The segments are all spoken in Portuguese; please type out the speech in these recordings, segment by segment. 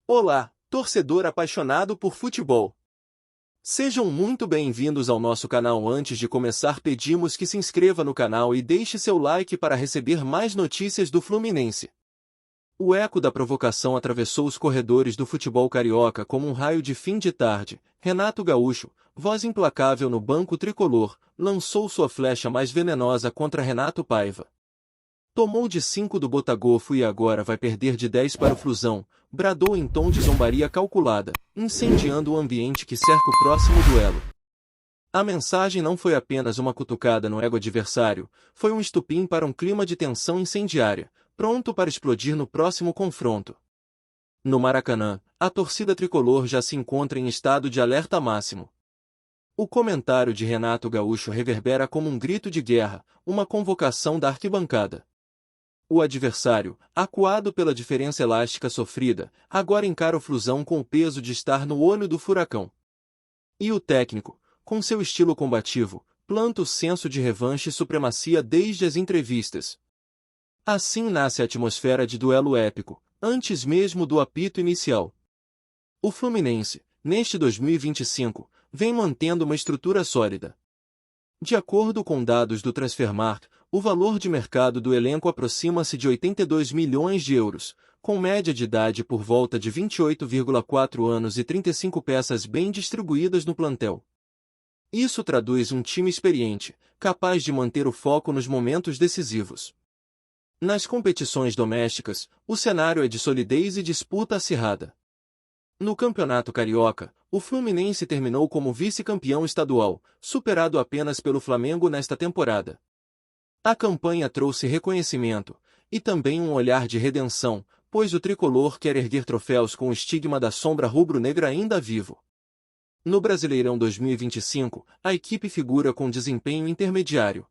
Olá, torcedor apaixonado por futebol. Sejam muito bem-vindos ao nosso canal. Antes de começar, pedimos que se inscreva no canal e deixe seu like para receber mais notícias do Fluminense. O eco da provocação atravessou os corredores do futebol carioca como um raio de fim de tarde. Renato Gaúcho, voz implacável no banco tricolor, lançou sua flecha mais venenosa contra Renato Paiva. Tomou de 5 do Botafogo e agora vai perder de 10 para o Flusão, bradou em tom de zombaria calculada, incendiando o ambiente que cerca o próximo duelo. A mensagem não foi apenas uma cutucada no ego adversário, foi um estupim para um clima de tensão incendiária, pronto para explodir no próximo confronto. No Maracanã, a torcida tricolor já se encontra em estado de alerta máximo. O comentário de Renato Gaúcho reverbera como um grito de guerra, uma convocação da arquibancada. O adversário, acuado pela diferença elástica sofrida, agora encara o Flusão com o peso de estar no olho do furacão. E o técnico, com seu estilo combativo, planta o senso de revanche e supremacia desde as entrevistas. Assim nasce a atmosfera de duelo épico, antes mesmo do apito inicial. O Fluminense, neste 2025, vem mantendo uma estrutura sólida. De acordo com dados do Transfermarkt, o valor de mercado do elenco aproxima-se de 82 milhões de euros, com média de idade por volta de 28,4 anos e 35 peças bem distribuídas no plantel. Isso traduz um time experiente, capaz de manter o foco nos momentos decisivos. Nas competições domésticas, o cenário é de solidez e disputa acirrada. No Campeonato Carioca, o Fluminense terminou como vice-campeão estadual, superado apenas pelo Flamengo nesta temporada. A campanha trouxe reconhecimento, e também um olhar de redenção, pois o tricolor quer erguer troféus com o estigma da sombra rubro-negra ainda vivo. No Brasileirão 2025, a equipe figura com desempenho intermediário.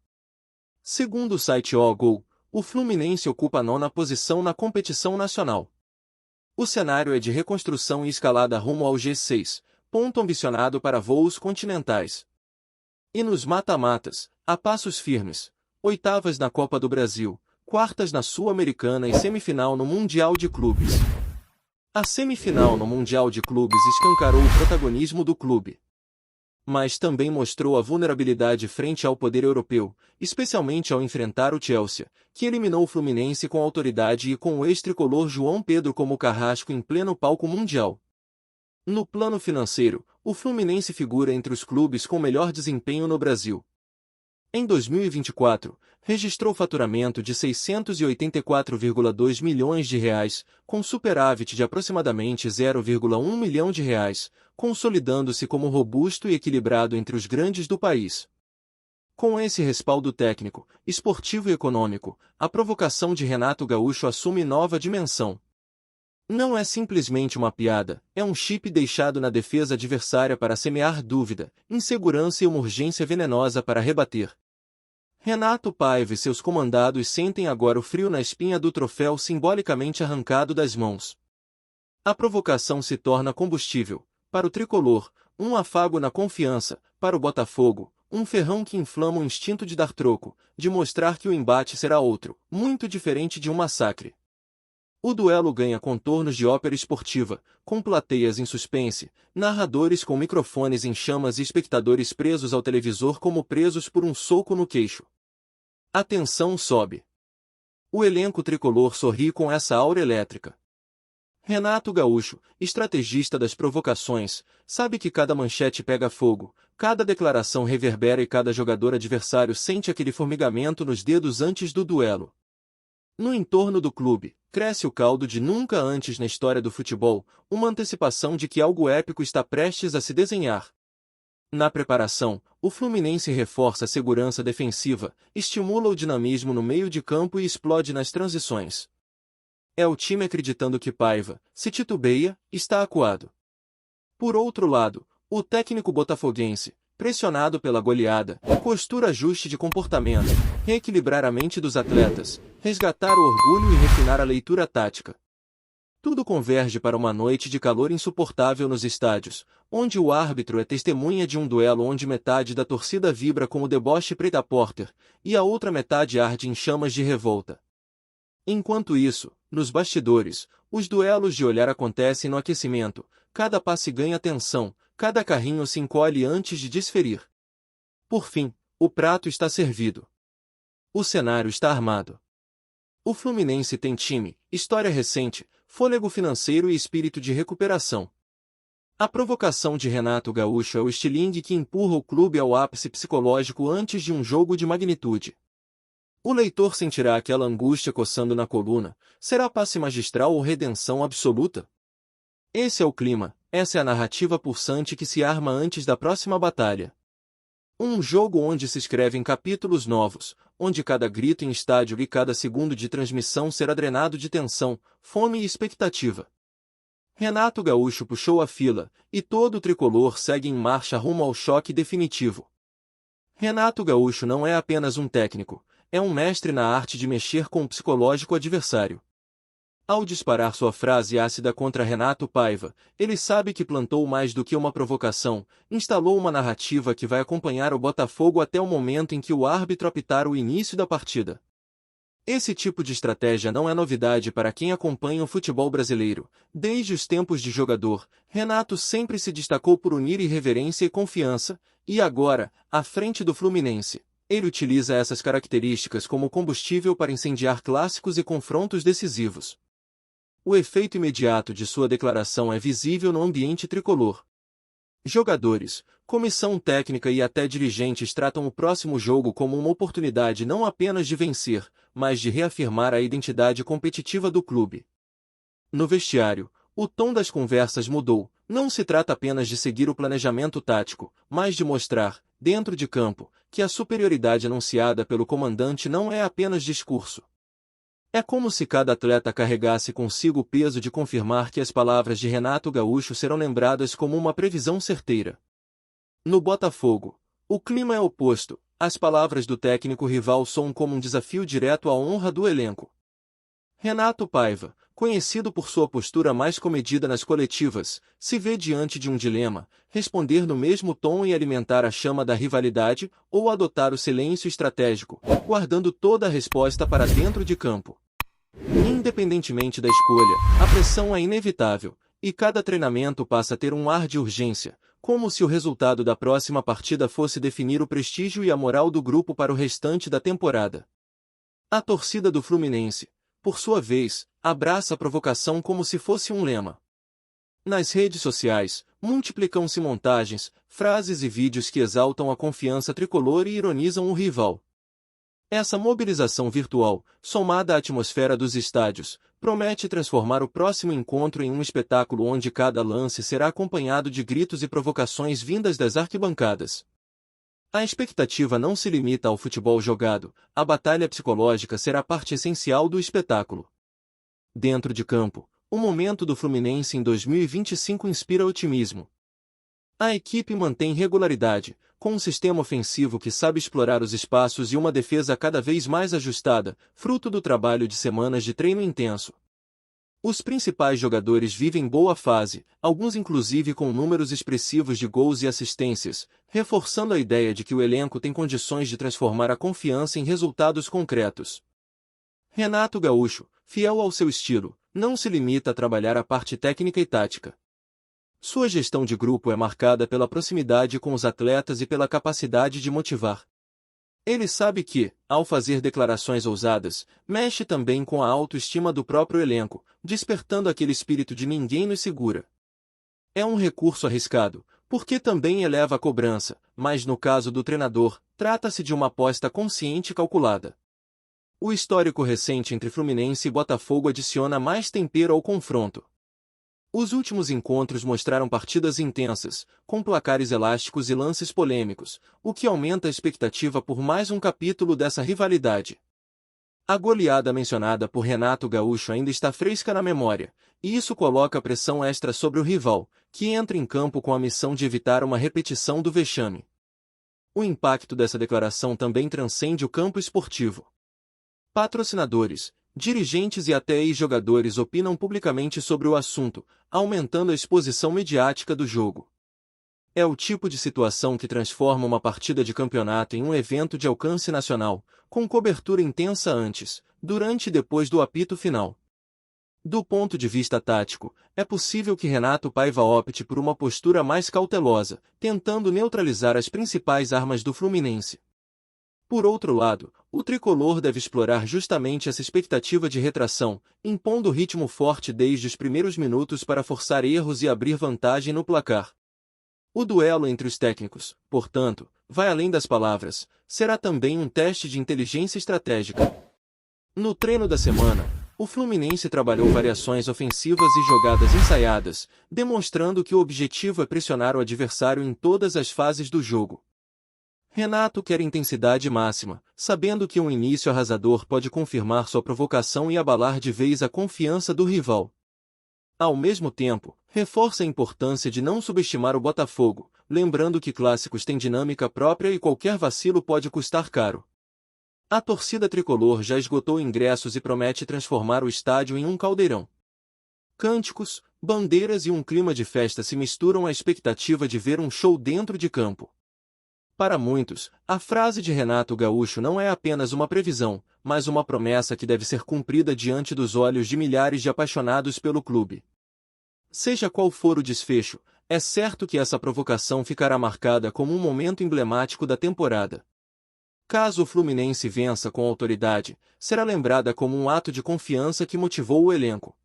Segundo o site O-Gol, o Fluminense ocupa a 9ª posição na competição nacional. O cenário é de reconstrução e escalada rumo ao G6, ponto ambicionado para voos continentais. E nos mata-matas, a passos firmes, oitavas na Copa do Brasil, quartas na Sul-Americana e semifinal no Mundial de Clubes. A semifinal no Mundial de Clubes escancarou o protagonismo do clube. Mas também mostrou a vulnerabilidade frente ao poder europeu, especialmente ao enfrentar o Chelsea, que eliminou o Fluminense com autoridade e com o ex-tricolor João Pedro como carrasco em pleno palco mundial. No plano financeiro, o Fluminense figura entre os clubes com melhor desempenho no Brasil. Em 2024, registrou faturamento de 684,2 milhões de reais, com superávit de aproximadamente 0,1 milhão de reais, consolidando-se como robusto e equilibrado entre os grandes do país. Com esse respaldo técnico, esportivo e econômico, a provocação de Renato Gaúcho assume nova dimensão. Não é simplesmente uma piada, é um chip deixado na defesa adversária para semear dúvida, insegurança e uma urgência venenosa para rebater. Renato Paiva e seus comandados sentem agora o frio na espinha do troféu simbolicamente arrancado das mãos. A provocação se torna combustível, para o tricolor, um afago na confiança, para o Botafogo, um ferrão que inflama o instinto de dar troco, de mostrar que o embate será outro, muito diferente de um massacre. O duelo ganha contornos de ópera esportiva, com plateias em suspense, narradores com microfones em chamas e espectadores presos ao televisor como presos por um soco no queixo. A tensão sobe. O elenco tricolor sorri com essa aura elétrica. Renato Gaúcho, estrategista das provocações, sabe que cada manchete pega fogo, cada declaração reverbera e cada jogador adversário sente aquele formigamento nos dedos antes do duelo. No entorno do clube, cresce o caldo de nunca antes na história do futebol, uma antecipação de que algo épico está prestes a se desenhar. Na preparação, o Fluminense reforça a segurança defensiva, estimula o dinamismo no meio de campo e explode nas transições. É o time acreditando que Paiva, se titubeia, está acuado. Por outro lado, o técnico botafoguense, pressionado pela goleada, costura ajuste de comportamento, reequilibrar a mente dos atletas, resgatar o orgulho e refinar a leitura tática. Tudo converge para uma noite de calor insuportável nos estádios, onde o árbitro é testemunha de um duelo onde metade da torcida vibra com o deboche preta-porter, e a outra metade arde em chamas de revolta. Enquanto isso, Nos bastidores, os duelos de olhar acontecem no aquecimento, cada passe ganha tensão, cada carrinho se encolhe antes de desferir. Por fim, o prato está servido. O cenário está armado. O Fluminense tem time, história recente, fôlego financeiro e espírito de recuperação. A provocação de Renato Gaúcho é o estilingue que empurra o clube ao ápice psicológico antes de um jogo de magnitude. O leitor sentirá aquela angústia coçando na coluna, será passe magistral ou redenção absoluta? Esse é o clima, essa é a narrativa pulsante que se arma antes da próxima batalha. Um jogo onde se escrevem capítulos novos, onde cada grito em estádio e cada segundo de transmissão será drenado de tensão, fome e expectativa. Renato Gaúcho puxou a fila, e todo o tricolor segue em marcha rumo ao choque definitivo. Renato Gaúcho não é apenas um técnico, é um mestre na arte de mexer com o psicológico adversário. Ao disparar sua frase ácida contra Renato Paiva, ele sabe que plantou mais do que uma provocação, instalou uma narrativa que vai acompanhar o Botafogo até o momento em que o árbitro apitar o início da partida. Esse tipo de estratégia não é novidade para quem acompanha o futebol brasileiro. Desde os tempos de jogador, Renato sempre se destacou por unir irreverência e confiança, e agora, à frente do Fluminense, ele utiliza essas características como combustível para incendiar clássicos e confrontos decisivos. O efeito imediato de sua declaração é visível no ambiente tricolor. Jogadores, comissão técnica e até dirigentes tratam o próximo jogo como uma oportunidade não apenas de vencer, mas de reafirmar a identidade competitiva do clube. No vestiário, o tom das conversas mudou. Não se trata apenas de seguir o planejamento tático, mas de mostrar, dentro de campo, que a superioridade anunciada pelo comandante não é apenas discurso. É como se cada atleta carregasse consigo o peso de confirmar que as palavras de Renato Gaúcho serão lembradas como uma previsão certeira. No Botafogo, o clima é oposto. As palavras do técnico rival soam como um desafio direto à honra do elenco. Renato Paiva, conhecido por sua postura mais comedida nas coletivas, se vê diante de um dilema: responder no mesmo tom e alimentar a chama da rivalidade, ou adotar o silêncio estratégico, guardando toda a resposta para dentro de campo. Independentemente da escolha, a pressão é inevitável, e cada treinamento passa a ter um ar de urgência, como se o resultado da próxima partida fosse definir o prestígio e a moral do grupo para o restante da temporada. A torcida do Fluminense, por sua vez, abraça a provocação como se fosse um lema. Nas redes sociais, multiplicam-se montagens, frases e vídeos que exaltam a confiança tricolor e ironizam o rival. Essa mobilização virtual, somada à atmosfera dos estádios, promete transformar o próximo encontro em um espetáculo onde cada lance será acompanhado de gritos e provocações vindas das arquibancadas. A expectativa não se limita ao futebol jogado, a batalha psicológica será parte essencial do espetáculo. Dentro de campo, o momento do Fluminense em 2025 inspira otimismo. A equipe mantém regularidade, com um sistema ofensivo que sabe explorar os espaços e uma defesa cada vez mais ajustada, fruto do trabalho de semanas de treino intenso. Os principais jogadores vivem boa fase, alguns inclusive com números expressivos de gols e assistências, reforçando a ideia de que o elenco tem condições de transformar a confiança em resultados concretos. Renato Gaúcho, fiel ao seu estilo, não se limita a trabalhar a parte técnica e tática. Sua gestão de grupo é marcada pela proximidade com os atletas e pela capacidade de motivar. Ele sabe que, ao fazer declarações ousadas, mexe também com a autoestima do próprio elenco, despertando aquele espírito de ninguém nos segura. É um recurso arriscado, porque também eleva a cobrança, mas no caso do treinador, trata-se de uma aposta consciente e calculada. O histórico recente entre Fluminense e Botafogo adiciona mais tempero ao confronto. Os últimos encontros mostraram partidas intensas, com placares elásticos e lances polêmicos, o que aumenta a expectativa por mais um capítulo dessa rivalidade. A goleada mencionada por Renato Gaúcho ainda está fresca na memória, e isso coloca pressão extra sobre o rival, que entra em campo com a missão de evitar uma repetição do vexame. O impacto dessa declaração também transcende o campo esportivo. Patrocinadores, dirigentes e até ex-jogadores opinam publicamente sobre o assunto, aumentando a exposição mediática do jogo. É o tipo de situação que transforma uma partida de campeonato em um evento de alcance nacional, com cobertura intensa antes, durante e depois do apito final. Do ponto de vista tático, é possível que Renato Paiva opte por uma postura mais cautelosa, tentando neutralizar as principais armas do Fluminense. Por outro lado, o tricolor deve explorar justamente essa expectativa de retração, impondo ritmo forte desde os primeiros minutos para forçar erros e abrir vantagem no placar. O duelo entre os técnicos, portanto, vai além das palavras, será também um teste de inteligência estratégica. No treino da semana, o Fluminense trabalhou variações ofensivas e jogadas ensaiadas, demonstrando que o objetivo é pressionar o adversário em todas as fases do jogo. Renato quer intensidade máxima, sabendo que um início arrasador pode confirmar sua provocação e abalar de vez a confiança do rival. Ao mesmo tempo, reforça a importância de não subestimar o Botafogo, lembrando que clássicos têm dinâmica própria e qualquer vacilo pode custar caro. A torcida tricolor já esgotou ingressos e promete transformar o estádio em um caldeirão. Cânticos, bandeiras e um clima de festa se misturam à expectativa de ver um show dentro de campo. Para muitos, a frase de Renato Gaúcho não é apenas uma previsão, mas uma promessa que deve ser cumprida diante dos olhos de milhares de apaixonados pelo clube. Seja qual for o desfecho, é certo que essa provocação ficará marcada como um momento emblemático da temporada. Caso o Fluminense vença com autoridade, será lembrada como um ato de confiança que motivou o elenco.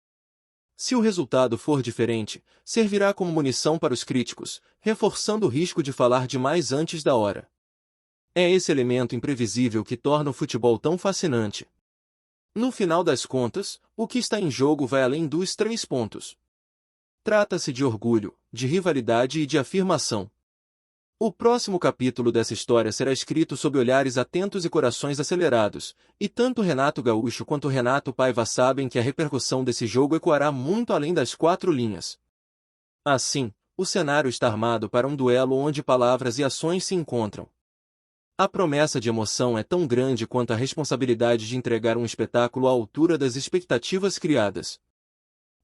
Se o resultado for diferente, servirá como munição para os críticos, reforçando o risco de falar demais antes da hora. É esse elemento imprevisível que torna o futebol tão fascinante. No final das contas, o que está em jogo vai além dos 3 pontos. Trata-se de orgulho, de rivalidade e de afirmação. O próximo capítulo dessa história será escrito sob olhares atentos e corações acelerados, e tanto Renato Gaúcho quanto Renato Paiva sabem que a repercussão desse jogo ecoará muito além das 4 linhas. Assim, o cenário está armado para um duelo onde palavras e ações se encontram. A promessa de emoção é tão grande quanto a responsabilidade de entregar um espetáculo à altura das expectativas criadas.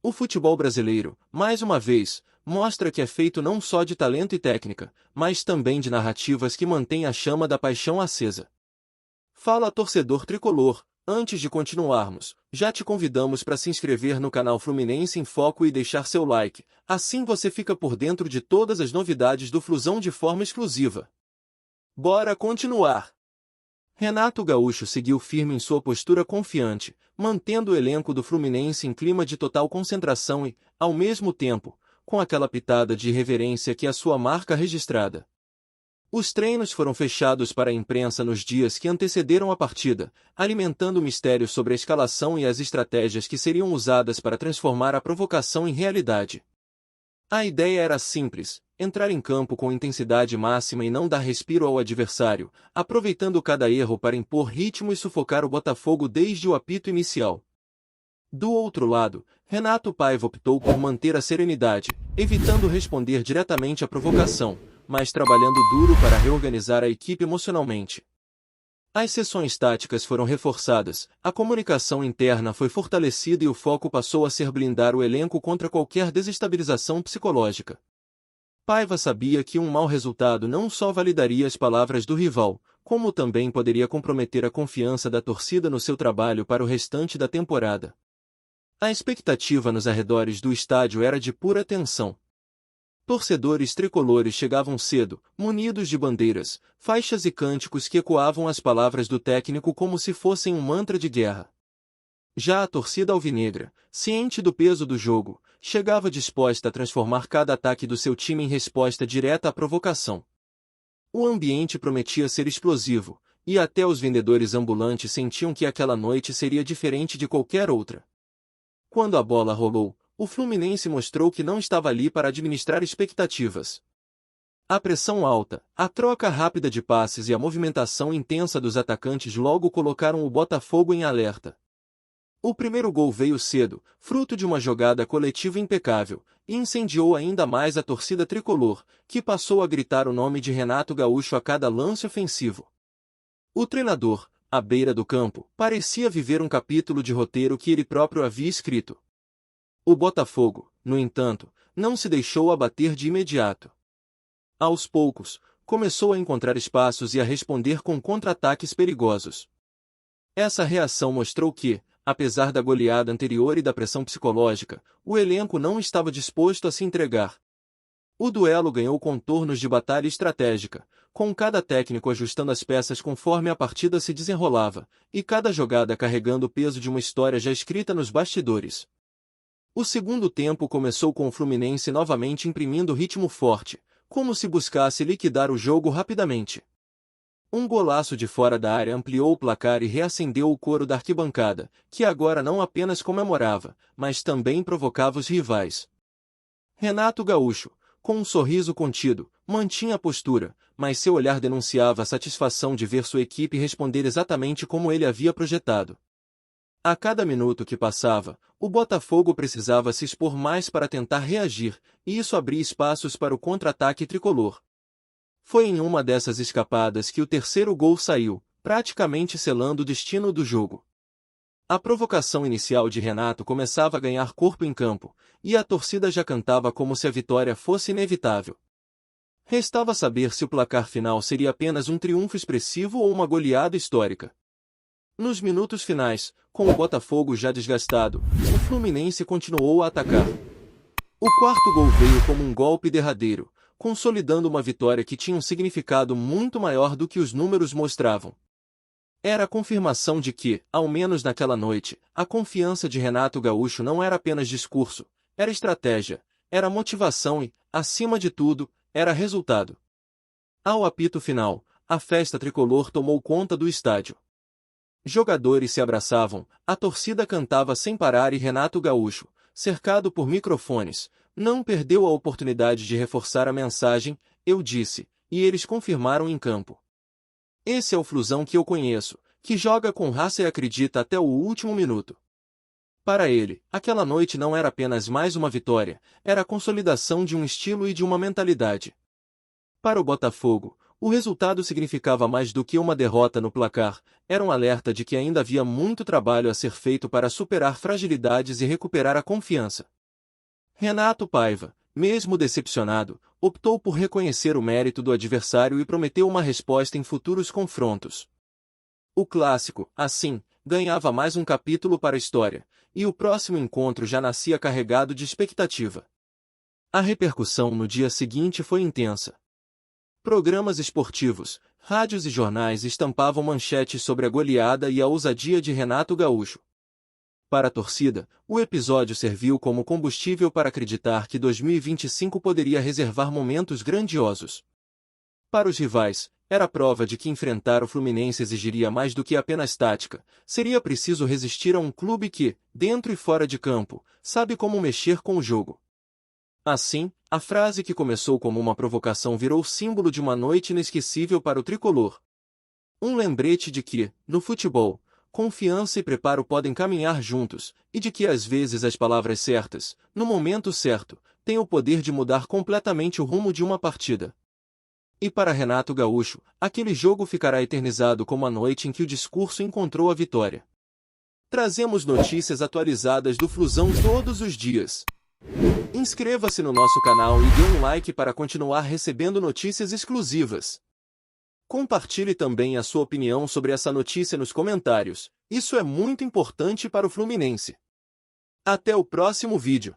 O futebol brasileiro, mais uma vez, mostra que é feito não só de talento e técnica, mas também de narrativas que mantêm a chama da paixão acesa. Fala torcedor tricolor, antes de continuarmos, já te convidamos para se inscrever no canal Fluminense em Foco e deixar seu like, assim você fica por dentro de todas as novidades do Flusão de forma exclusiva. Bora continuar! Renato Gaúcho seguiu firme em sua postura confiante, mantendo o elenco do Fluminense em clima de total concentração e, ao mesmo tempo, com aquela pitada de irreverência que é a sua marca registrada. Os treinos foram fechados para a imprensa nos dias que antecederam a partida, alimentando mistérios sobre a escalação e as estratégias que seriam usadas para transformar a provocação em realidade. A ideia era simples: entrar em campo com intensidade máxima e não dar respiro ao adversário, aproveitando cada erro para impor ritmo e sufocar o Botafogo desde o apito inicial. Do outro lado, Renato Paiva optou por manter a serenidade, evitando responder diretamente à provocação, mas trabalhando duro para reorganizar a equipe emocionalmente. As sessões táticas foram reforçadas, a comunicação interna foi fortalecida e o foco passou a ser blindar o elenco contra qualquer desestabilização psicológica. Paiva sabia que um mau resultado não só validaria as palavras do rival, como também poderia comprometer a confiança da torcida no seu trabalho para o restante da temporada. A expectativa nos arredores do estádio era de pura tensão. Torcedores tricolores chegavam cedo, munidos de bandeiras, faixas e cânticos que ecoavam as palavras do técnico como se fossem um mantra de guerra. Já a torcida alvinegra, ciente do peso do jogo, chegava disposta a transformar cada ataque do seu time em resposta direta à provocação. O ambiente prometia ser explosivo, e até os vendedores ambulantes sentiam que aquela noite seria diferente de qualquer outra. Quando a bola rolou, o Fluminense mostrou que não estava ali para administrar expectativas. A pressão alta, a troca rápida de passes e a movimentação intensa dos atacantes logo colocaram o Botafogo em alerta. O primeiro gol veio cedo, fruto de uma jogada coletiva impecável, e incendiou ainda mais a torcida tricolor, que passou a gritar o nome de Renato Gaúcho a cada lance ofensivo. O treinador, à beira do campo, parecia viver um capítulo de roteiro que ele próprio havia escrito. O Botafogo, no entanto, não se deixou abater de imediato. Aos poucos, começou a encontrar espaços e a responder com contra-ataques perigosos. Essa reação mostrou que, apesar da goleada anterior e da pressão psicológica, o elenco não estava disposto a se entregar. O duelo ganhou contornos de batalha estratégica, com cada técnico ajustando as peças conforme a partida se desenrolava, e cada jogada carregando o peso de uma história já escrita nos bastidores. O segundo tempo começou com o Fluminense novamente imprimindo ritmo forte, como se buscasse liquidar o jogo rapidamente. Um golaço de fora da área ampliou o placar e reacendeu o coro da arquibancada, que agora não apenas comemorava, mas também provocava os rivais. Renato Gaúcho, com um sorriso contido, mantinha a postura, mas seu olhar denunciava a satisfação de ver sua equipe responder exatamente como ele havia projetado. A cada minuto que passava, o Botafogo precisava se expor mais para tentar reagir, e isso abria espaços para o contra-ataque tricolor. Foi em uma dessas escapadas que o terceiro gol saiu, praticamente selando o destino do jogo. A provocação inicial de Renato começava a ganhar corpo em campo, e a torcida já cantava como se a vitória fosse inevitável. Restava saber se o placar final seria apenas um triunfo expressivo ou uma goleada histórica. Nos minutos finais, com o Botafogo já desgastado, o Fluminense continuou a atacar. O quarto gol veio como um golpe derradeiro, consolidando uma vitória que tinha um significado muito maior do que os números mostravam. Era a confirmação de que, ao menos naquela noite, a confiança de Renato Gaúcho não era apenas discurso, era estratégia, era motivação e, acima de tudo, era resultado. Ao apito final, a festa tricolor tomou conta do estádio. Jogadores se abraçavam, a torcida cantava sem parar e Renato Gaúcho, cercado por microfones, não perdeu a oportunidade de reforçar a mensagem, eu disse, e eles confirmaram em campo. Esse é o Flusão que eu conheço, que joga com raça e acredita até o último minuto. Para ele, aquela noite não era apenas mais uma vitória, era a consolidação de um estilo e de uma mentalidade. Para o Botafogo, o resultado significava mais do que uma derrota no placar, era um alerta de que ainda havia muito trabalho a ser feito para superar fragilidades e recuperar a confiança. Renato Paiva, mesmo decepcionado, optou por reconhecer o mérito do adversário e prometeu uma resposta em futuros confrontos. O clássico, assim, ganhava mais um capítulo para a história, e o próximo encontro já nascia carregado de expectativa. A repercussão no dia seguinte foi intensa. Programas esportivos, rádios e jornais estampavam manchetes sobre a goleada e a ousadia de Renato Gaúcho. Para a torcida, o episódio serviu como combustível para acreditar que 2025 poderia reservar momentos grandiosos. Para os rivais, era prova de que enfrentar o Fluminense exigiria mais do que apenas tática, seria preciso resistir a um clube que, dentro e fora de campo, sabe como mexer com o jogo. Assim, a frase que começou como uma provocação virou símbolo de uma noite inesquecível para o tricolor. Um lembrete de que, no futebol, confiança e preparo podem caminhar juntos, e de que às vezes as palavras certas, no momento certo, têm o poder de mudar completamente o rumo de uma partida. E para Renato Gaúcho, aquele jogo ficará eternizado como a noite em que o discurso encontrou a vitória. Trazemos notícias atualizadas do Flusão todos os dias. Inscreva-se no nosso canal e dê um like para continuar recebendo notícias exclusivas. Compartilhe também a sua opinião sobre essa notícia nos comentários, isso é muito importante para o Fluminense. Até o próximo vídeo.